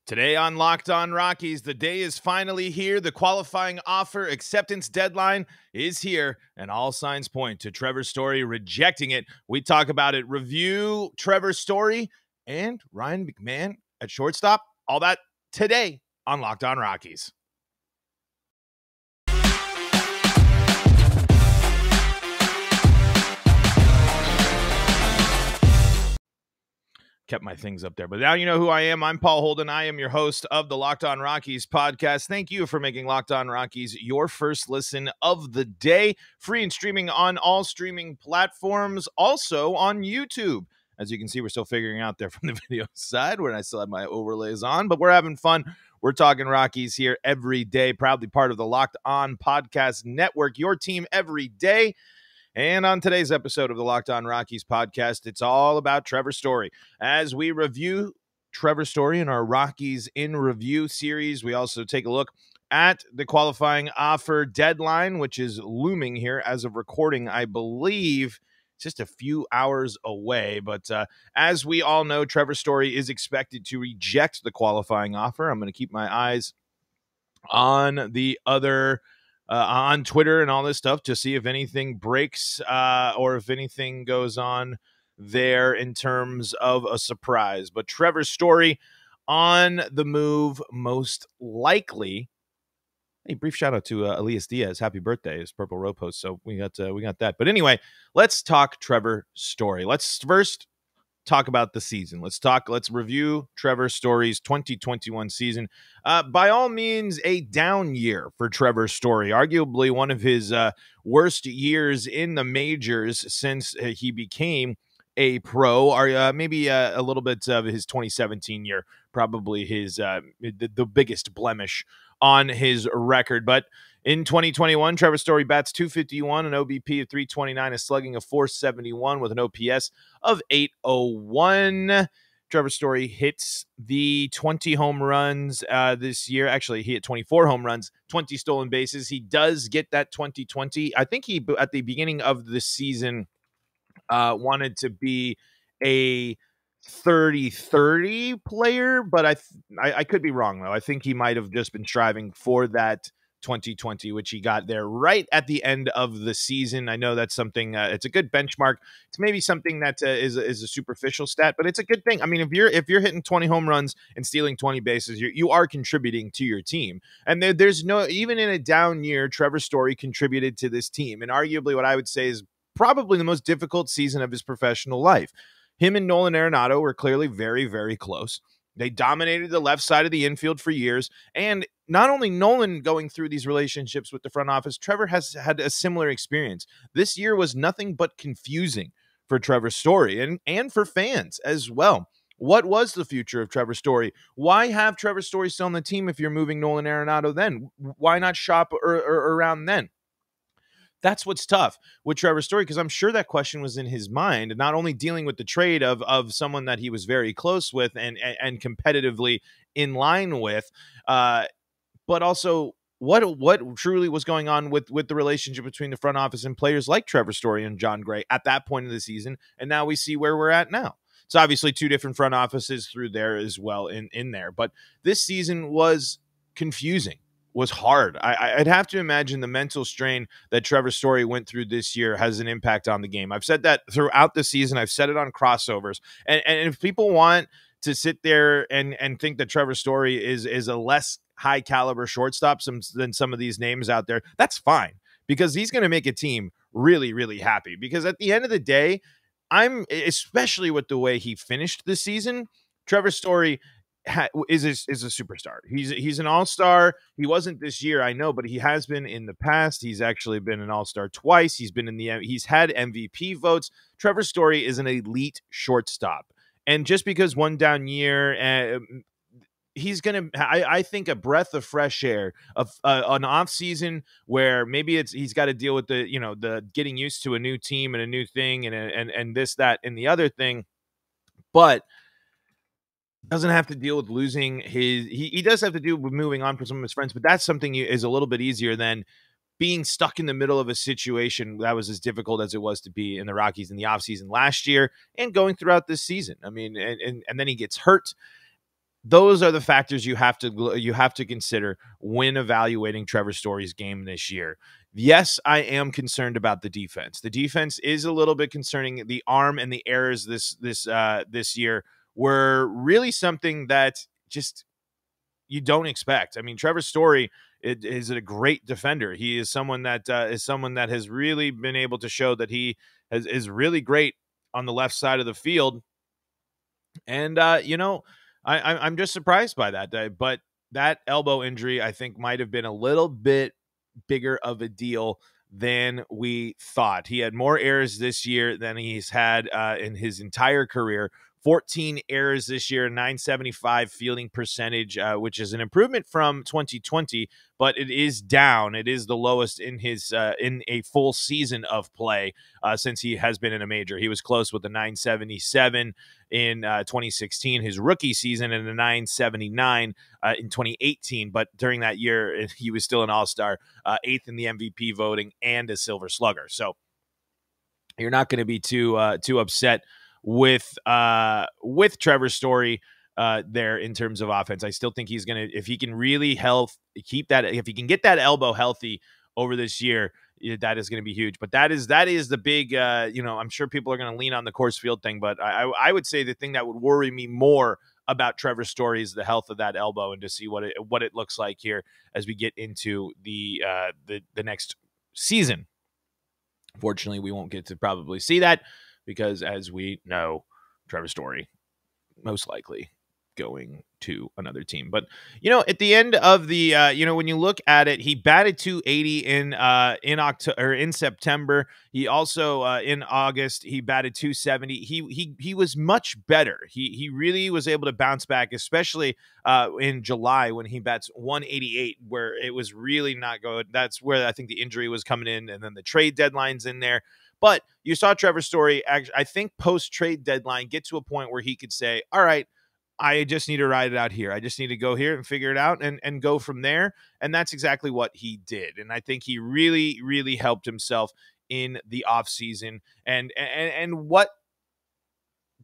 Today on Locked On Rockies, the day is finally here. The qualifying offer acceptance deadline is here, and all signs point to Trevor's Story rejecting it. We talk about it, review Trevor's Story, and Ryan McMahon at shortstop. All that today on Locked On Rockies. Kept my things up there, but now you know who I am. I'm Paul Holden. I am your host of the Locked On Rockies podcast. Thank you for making Locked On Rockies your first listen of the day. Free and streaming on all streaming platforms, also on YouTube. As you can see, we're still figuring out there from the video side where I still have my overlays on, but we're having fun. We're talking Rockies here every day, proudly part of the Locked On Podcast Network, your team every day. And on today's episode of the Locked On Rockies podcast, it's all about Trevor's Story. As we review Trevor's Story in our Rockies in Review series, we also take a look at the qualifying offer deadline, which is looming here as of recording, I believe. It's just a few hours away. But as we all know, Trevor's Story is expected to reject the qualifying offer. I'm going to keep my eyes on the other on Twitter and all this stuff to see if anything breaks or if anything goes on there in terms of a surprise. But Trevor's Story on the move, most likely. Hey, brief shout out to Elias Diaz. Happy birthday. His Purple Row post. So we got that. But anyway, let's talk Trevor's Story. Let's first talk about the season. Let's review Trevor's Story's 2021 season. By all means, a down year for Trevor's Story, arguably one of his worst years in the majors since he became a pro, or maybe a little bit of his 2017 year, probably his the biggest blemish on his record. But in 2021, Trevor's Story bats .251, an OBP of .329, a slugging of .471 with an OPS of .801. Trevor's Story hits the 20 home runs this year. Actually, he hit 24 home runs, 20 stolen bases. He does get that 2020. I think he, at the beginning of the season, wanted to be a 30-30 player, but I could be wrong, though. I think he might have just been striving for that 2020, which he got there right at the end of the season. I know that's something, it's a good benchmark. It's maybe something that is a superficial stat, but it's a good thing. I mean, if you're hitting 20 home runs and stealing 20 bases, you are contributing to your team. And there's no, even in a down year, Trevor's Story contributed to this team. And arguably what I would say is probably the most difficult season of his professional life. Him and Nolan Arenado were clearly very, very close. They dominated the left side of the infield for years. And not only Nolan going through these relationships with the front office, Trevor has had a similar experience. This year was nothing but confusing for Trevor's Story and for fans as well. What was the future of Trevor's Story? Why have Trevor's Story still on the team if you're moving Nolan Arenado then? Why not shop around then? That's what's tough with Trevor's Story, because I'm sure that question was in his mind, not only dealing with the trade of someone that he was very close with and competitively in line with, but also what truly was going on with the relationship between the front office and players like Trevor's Story and John Gray at that point of the season. And now we see where we're at now. It's obviously two different front offices through there as well in there, but this season was confusing. Was hard. I'd have to imagine the mental strain that Trevor's Story went through this year has an impact on the game. I've said that throughout the season. I've said it on crossovers. And if people want to sit there and think that Trevor's Story is a less high caliber shortstop than some of these names out there, that's fine, because he's going to make a team really, really happy. Because at the end of the day, especially with the way he finished the season, Trevor's Story is a superstar. He's an all-star. He wasn't this year, I know, but he has been in the past. He's actually been an all-star twice. He's had MVP votes. Trevor's Story is an elite shortstop. And just because one down year, he's going to, I think, a breath of fresh air of an off season where maybe he's got to deal with the getting used to a new team and a new thing and this, that, and the other thing. But doesn't have to deal with losing he does have to deal with moving on from some of his friends, but that's something is a little bit easier than being stuck in the middle of a situation that was as difficult as it was to be in the Rockies in the offseason last year and going throughout this season. I mean, and then he gets hurt. those are the factors you have to consider when evaluating Trevor Story's game this year. Yes, I am concerned about the defense. The defense is a little bit concerning. The arm and the errors this year were really something that just you don't expect. I mean, Trevor Story is a great defender. He is someone that has really been able to show that he is really great on the left side of the field. And I'm just surprised by that. But that elbow injury, I think, might have been a little bit bigger of a deal than we thought. He had more errors this year than he's had in his entire career. 14 errors this year, 975 fielding percentage, which is an improvement from 2020, but it is down. It is the lowest in his in a full season of play since he has been in a major. He was close with the 977 in 2016, his rookie season, and a 979 in 2018. But during that year, he was still an all-star, eighth in the MVP voting, and a Silver Slugger. So you're not going to be too upset with Trevor Story there in terms of offense. I still think he's going to, if he can really if he can get that elbow healthy over this year, that is going to be huge. But that is the big, I'm sure people are going to lean on the course field thing, but I would say the thing that would worry me more about Trevor Story is the health of that elbow, and to see what it looks like here as we get into the next season. Fortunately, we won't get to probably see that because, as we know, Trevor Story most likely going to another team. But at the end of the when you look at it, he batted 280 in October or in September. He also in August he batted 270. He was much better. He really was able to bounce back, especially in July when he bats 188, where it was really not good. That's where I think the injury was coming in, and then the trade deadline's in there. But you saw Trevor Story, I think, post-trade deadline get to a point where he could say, all right, I just need to ride it out here. I just need to go here and figure it out and go from there. And that's exactly what he did. And I think he really, really helped himself in the offseason. And what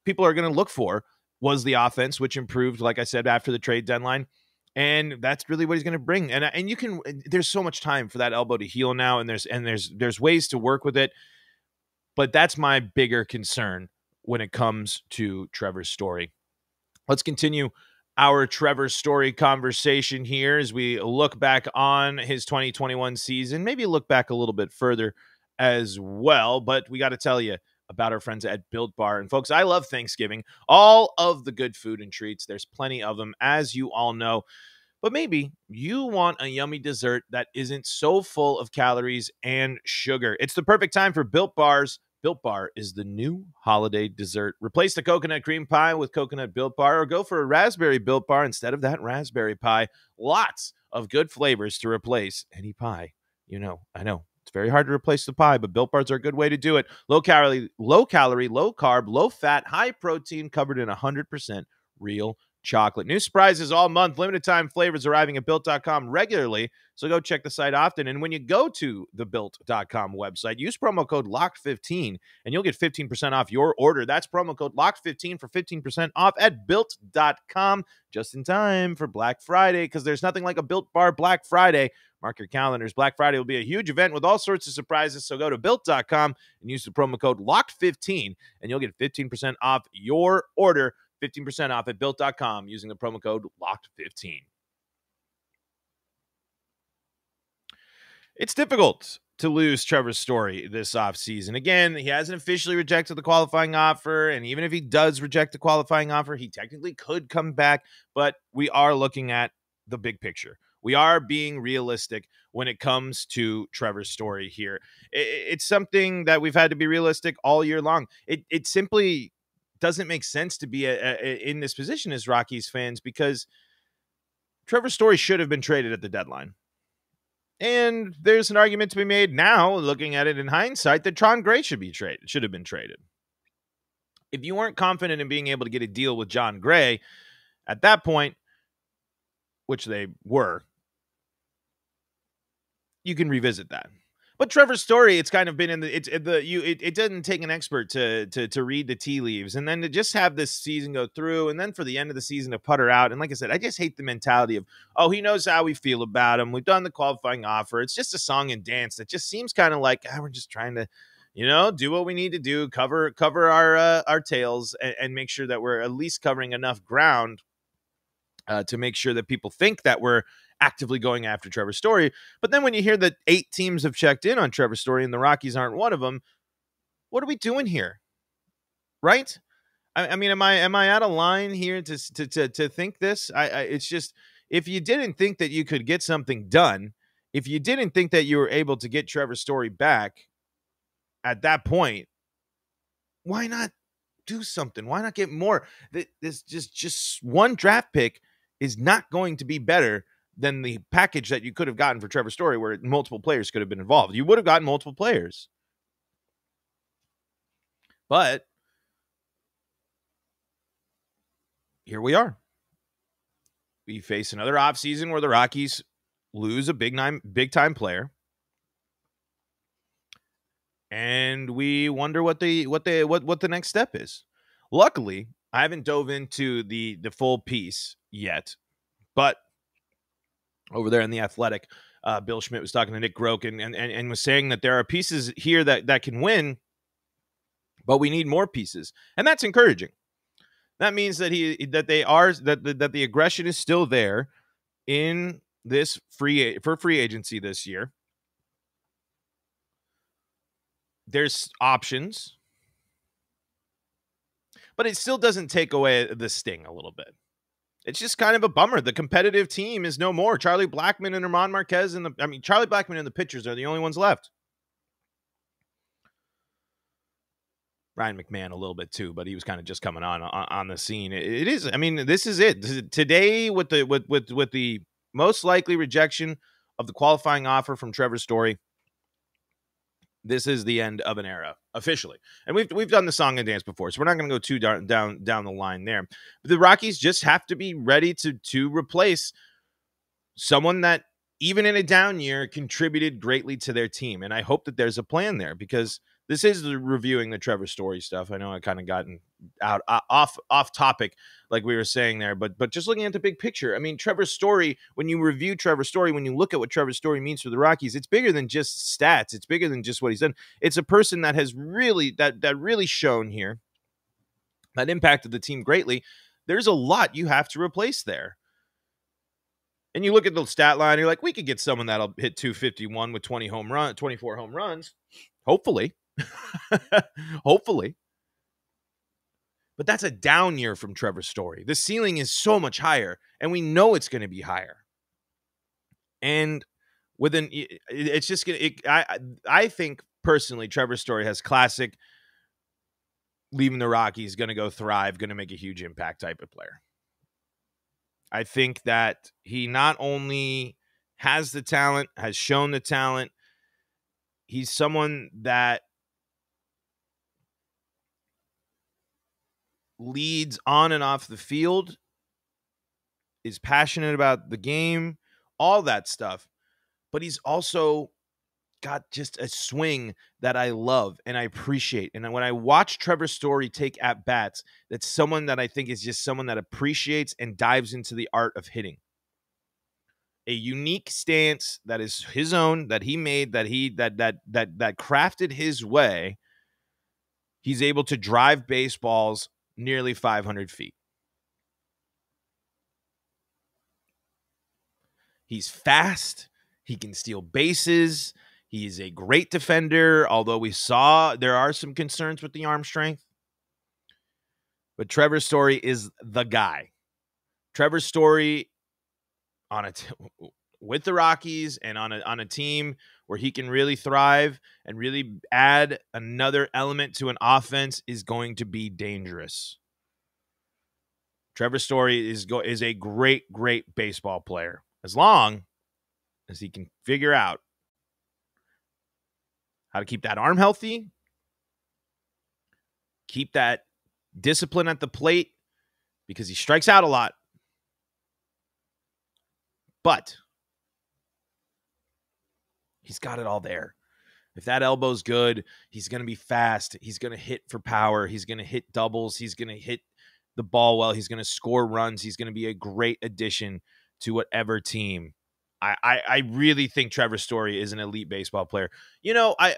people are going to look for was the offense, which improved, like I said, after the trade deadline. And that's really what he's going to bring. And you can, there's so much time for that elbow to heal now. And there's ways to work with it. But that's my bigger concern when it comes to Trevor's Story. Let's continue our Trevor Story conversation here as we look back on his 2021 season, maybe look back a little bit further as well. But we got to tell you about our friends at Built Bar. And folks, I love Thanksgiving, all of the good food and treats. There's plenty of them, as you all know. But maybe you want a yummy dessert that isn't so full of calories and sugar. It's the perfect time for Built Bars. Built Bar is the new holiday dessert. Replace the coconut cream pie with coconut Built Bar, or go for a raspberry Built Bar instead of that raspberry pie. Lots of good flavors to replace any pie. I know it's very hard to replace the pie, but Built Bars are a good way to do it. Low calorie, low carb, low fat, high protein, covered in 100% real chocolate. New surprises all month. Limited time flavors arriving at Built.com regularly. So go check the site often. And when you go to the Built.com website, use promo code LOCKED15 and you'll get 15% off your order. That's promo code LOCKED15 for 15% off at Built.com, just in time for Black Friday, because there's nothing like a Built Bar Black Friday. Mark your calendars. Black Friday will be a huge event with all sorts of surprises. So go to Built.com and use the promo code LOCKED15 and you'll get 15% off your order. 15% off at Built.com using the promo code LOCKED15. It's difficult to lose Trevor Story this offseason. Again, he hasn't officially rejected the qualifying offer, and even if he does reject the qualifying offer, he technically could come back, but we are looking at the big picture. We are being realistic when it comes to Trevor's Story here. It's something that we've had to be realistic all year long. It simply doesn't make sense to be in this position as Rockies fans, because Trevor Story should have been traded at the deadline. And there's an argument to be made now, looking at it in hindsight, that Jon Gray should have been traded. If you weren't confident in being able to get a deal with Jon Gray at that point, which they were, you can revisit that. But Trevor's Story, it's kind of been in the it doesn't take an expert to read the tea leaves, and then to just have this season go through, and then for the end of the season to putter out. And like I said, I just hate the mentality of, oh, he knows how we feel about him. We've done the qualifying offer. It's just a song and dance that just seems kind of like, we're just trying to, do what we need to do, cover our tails, and make sure that we're at least covering enough ground to make sure that people think that we're actively going after Trevor Story. But then when you hear that 8 teams have checked in on Trevor Story and the Rockies aren't one of them, what are we doing here? Right? I mean, am I out of line here to think this? It's just, if you didn't think that you could get something done, if you didn't think that you were able to get Trevor Story back at that point, why not do something? Why not get more? This just one draft pick is not going to be better than the package that you could have gotten for Trevor Story, where multiple players could have been involved. You would have gotten multiple players. But here we are. We face another offseason where the Rockies lose a big-time player. And we wonder what the next step is. Luckily, I haven't dove into the full piece yet, but over there in The Athletic, Bill Schmidt was talking to Nick Groke and was saying that there are pieces here that can win, but we need more pieces, and that's encouraging. That means that the aggression is still there in this free agency this year. There's options, but it still doesn't take away the sting a little bit. It's just kind of a bummer. The competitive team is no more. Charlie Blackmon and Herman Marquez Charlie Blackmon and the pitchers are the only ones left. Ryan McMahon a little bit too, but he was kind of just coming on the scene. It is. I mean, this is it. Today with the most likely rejection of the qualifying offer from Trevor Story, this is the end of an era officially. And we've done the song and dance before, so we're not going to go too down the line there. But the Rockies just have to be ready to replace someone that, even in a down year, contributed greatly to their team. And I hope that there's a plan there, because this is reviewing the Trevor Story stuff. I know I kind of gotten out off topic, like we were saying there, but just looking at the big picture. I mean, Trevor Story, when you review Trevor Story, when you look at what Trevor Story means for the Rockies, it's bigger than just stats. It's bigger than just what he's done. It's a person that has really really shown here, that impacted the team greatly. There's a lot you have to replace there. And you look at the stat line, you're like, we could get someone that'll hit 251 with 24 home runs. Hopefully. Hopefully. But that's a down year from Trevor Story. The ceiling is so much higher, and we know it's going to be higher. And it's just going to, I think personally, Trevor Story has classic leaving the Rockies, going to go thrive, going to make a huge impact type of player. I think that he not only has the talent, has shown the talent, he's someone that leads on and off the field, is passionate about the game, all that stuff. But he's also got just a swing that I love and I appreciate. And when I watch Trevor Story take at bats, that's someone that I think is just someone that appreciates and dives into the art of hitting. A unique stance that is his own, that he made, that crafted his way. He's able to drive baseballs nearly 500 feet. He's fast. He can steal bases. He's a great defender, although we saw there are some concerns with the arm strength. But Trevor Story is the guy. Trevor Story with the Rockies and on a team where he can really thrive and really add another element to an offense is going to be dangerous. Trevor Story is a great baseball player, as long as he can figure out how to keep that arm healthy, keep that discipline at the plate, because he strikes out a lot. But he's got it all there. If that elbow's good, he's going to be fast. He's going to hit for power. He's going to hit doubles. He's going to hit the ball well. He's going to score runs. He's going to be a great addition to whatever team. I really think Trevor Story is an elite baseball player.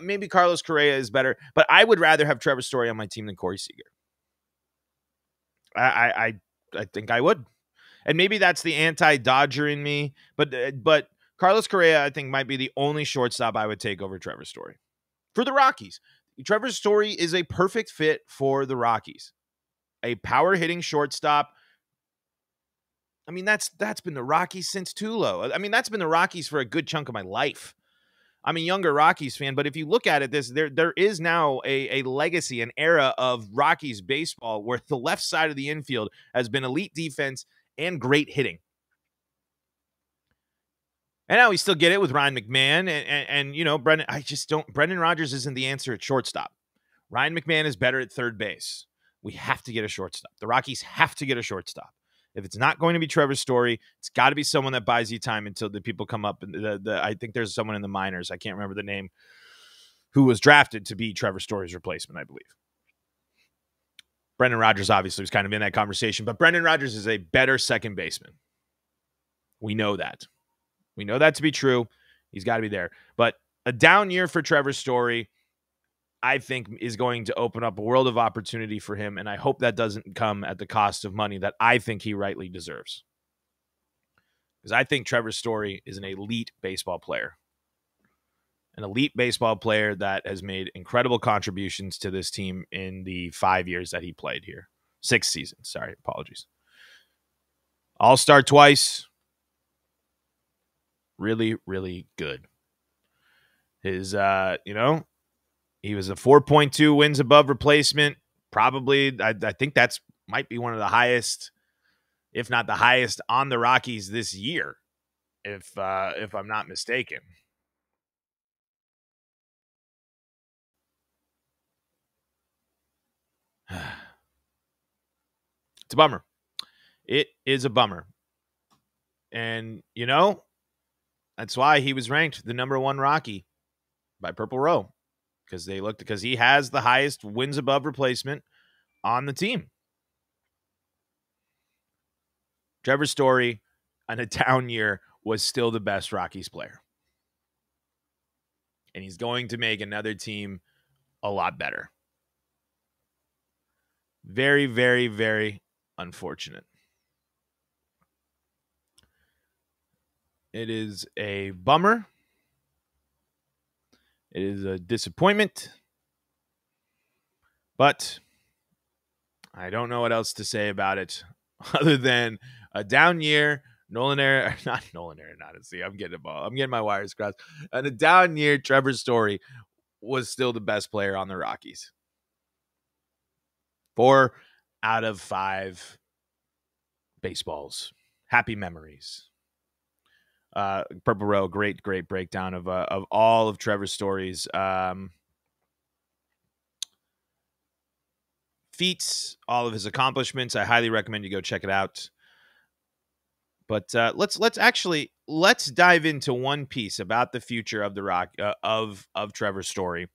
Maybe Carlos Correa is better, but I would rather have Trevor Story on my team than Corey Seager. I think I would. And maybe that's the anti-Dodger in me, but Carlos Correa, I think, might be the only shortstop I would take over Trevor Story for the Rockies. Trevor Story is a perfect fit for the Rockies. A power-hitting shortstop. I mean, that's been the Rockies since Tulo. I mean, that's been the Rockies for a good chunk of my life. I'm a younger Rockies fan, but if you look at it, there is now a legacy, an era of Rockies baseball where the left side of the infield has been elite defense and great hitting. And now we still get it with Ryan McMahon and Brendan. Brendan Rodgers isn't the answer at shortstop. Ryan McMahon is better at third base. We have to get a shortstop. The Rockies have to get a shortstop. If it's not going to be Trevor Story, it's got to be someone that buys you time until the people come up. I think there's someone in the minors. I can't remember the name, who was drafted to be Trevor Story's replacement, I believe. Brendan Rodgers obviously was kind of in that conversation, but Brendan Rodgers is a better second baseman. We know that. We know that to be true. He's got to be there. But a down year for Trevor Story, I think, is going to open up a world of opportunity for him, and I hope that doesn't come at the cost of money that I think he rightly deserves. Because I think Trevor Story is an elite baseball player. An elite baseball player that has made incredible contributions to this team in the 5 years that he played here. 6 seasons, sorry, apologies. All-star twice. Really, really good. His, he was a 4.2 wins above replacement. Probably, I think that's might be one of the highest, if not the highest, on the Rockies this year, if I'm not mistaken. It's a bummer. It is a bummer. And, that's why he was ranked the number 1 Rocky by Purple Row. Because he has the highest wins above replacement on the team. Trevor Story, on a down year, was still the best Rockies player. And he's going to make another team a lot better. Very, very, very unfortunate. It is a bummer. It is a disappointment. But I don't know what else to say about it other than a down year. Not Nolan Arenado. I'm getting my wires crossed. And a down year, Trevor Story was still the best player on the Rockies. 4 out of 5 baseballs. Happy memories. Purple Row, great breakdown of all of Trevor Story's feats, all of his accomplishments. I highly recommend you go check it out. But let's dive into one piece about the future of the of Trevor Story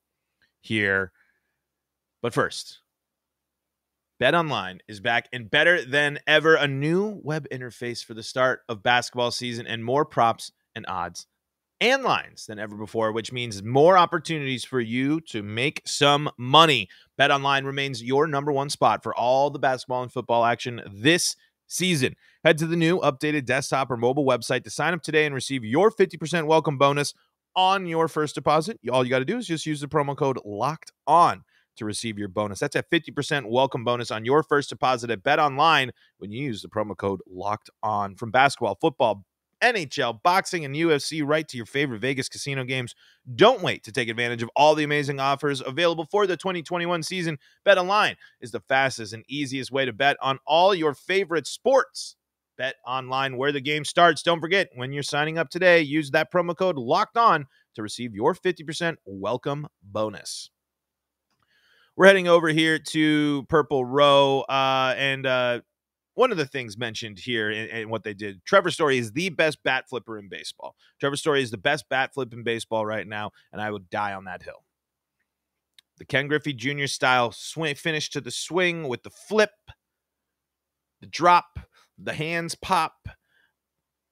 here. But first, BetOnline is back and better than ever. A new web interface for the start of basketball season and more props and odds and lines than ever before, which means more opportunities for you to make some money. BetOnline remains your number 1 spot for all the basketball and football action this season. Head to the new updated desktop or mobile website to sign up today and receive your 50% welcome bonus on your first deposit. All you got to do is just use the promo code LOCKEDON to receive your bonus. That's a 50% welcome bonus on your first deposit at BetOnline when you use the promo code LOCKEDON. From basketball, football, NHL, boxing, and UFC, right to your favorite Vegas casino games. Don't wait to take advantage of all the amazing offers available for the 2021 season. BetOnline is the fastest and easiest way to bet on all your favorite sports. BetOnline, where the game starts. Don't forget, when you're signing up today, use that promo code LOCKEDON to receive your 50% welcome bonus. We're heading over here to Purple Row, and one of the things mentioned here in what they did, Trevor Story is the best bat flipper in baseball. Trevor Story is the best bat flip in baseball right now, and I would die on that hill. The Ken Griffey Jr. style swing finish to the swing with the flip, the drop, the hands pop.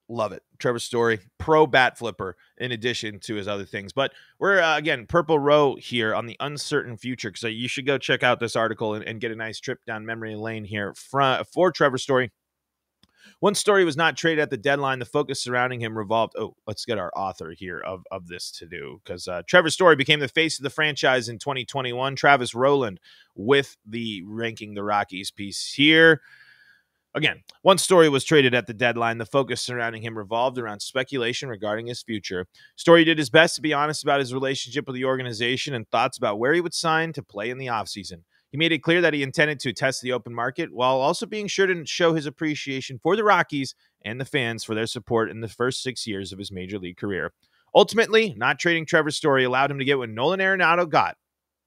Love it. Trevor Story, pro bat flipper, in addition to his other things. But we're, again, Purple Row here on the uncertain future. So you should go check out this article and get a nice trip down memory lane here for Trevor Story. One Story was not traded at the deadline. The focus surrounding him revolved. Oh, let's get our author here of this to do, because Trevor Story became the face of the franchise in 2021. Travis Rowland with the Ranking the Rockies piece here. Again, One Story was traded at the deadline. The focus surrounding him revolved around speculation regarding his future. Story did his best to be honest about his relationship with the organization and thoughts about where he would sign to play in the offseason. He made it clear that he intended to test the open market while also being sure to show his appreciation for the Rockies and the fans for their support in the first 6 years of his major league career. Ultimately, not trading Trevor Story allowed him to get what Nolan Arenado got,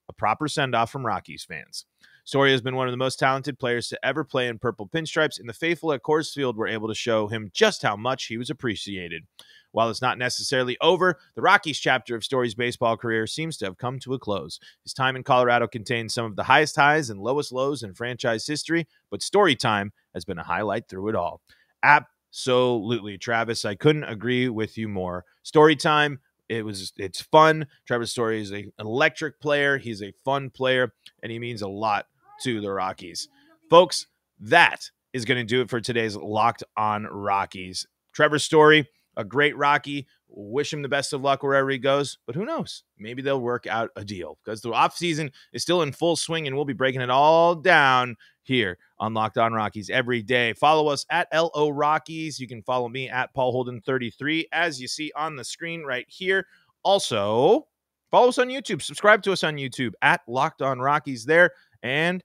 a proper send-off from Rockies fans. Story has been one of the most talented players to ever play in purple pinstripes, and the faithful at Coors Field were able to show him just how much he was appreciated. While it's not necessarily over, the Rockies chapter of Story's baseball career seems to have come to a close. His time in Colorado contained some of the highest highs and lowest lows in franchise history, but Story time has been a highlight through it all. Absolutely, Travis. I couldn't agree with you more. Story time. It's fun. Trevor Story is an electric player. He's a fun player, and he means a lot to the Rockies. Folks, that is going to do it for today's Locked On Rockies. Trevor Story, a great Rocky. Wish him the best of luck wherever he goes, but who knows? Maybe they'll work out a deal, because the offseason is still in full swing, and we'll be breaking it all down here on Locked On Rockies every day. Follow us at LO Rockies. You can follow me at Paul Holden 33, as you see on the screen right here. Also, follow us on YouTube. Subscribe to us on YouTube at Locked On Rockies there. And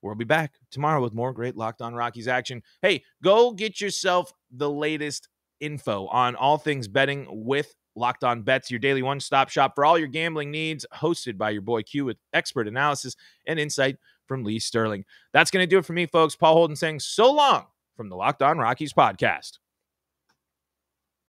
we'll be back tomorrow with more great Locked On Rockies action. Hey, go get yourself the latest info on all things betting with Locked On Bets, your daily one-stop shop for all your gambling needs, hosted by your boy Q with expert analysis and insight from Lee Sterling. That's going to do it for me, folks. Paul Holden saying so long from the Locked On Rockies podcast.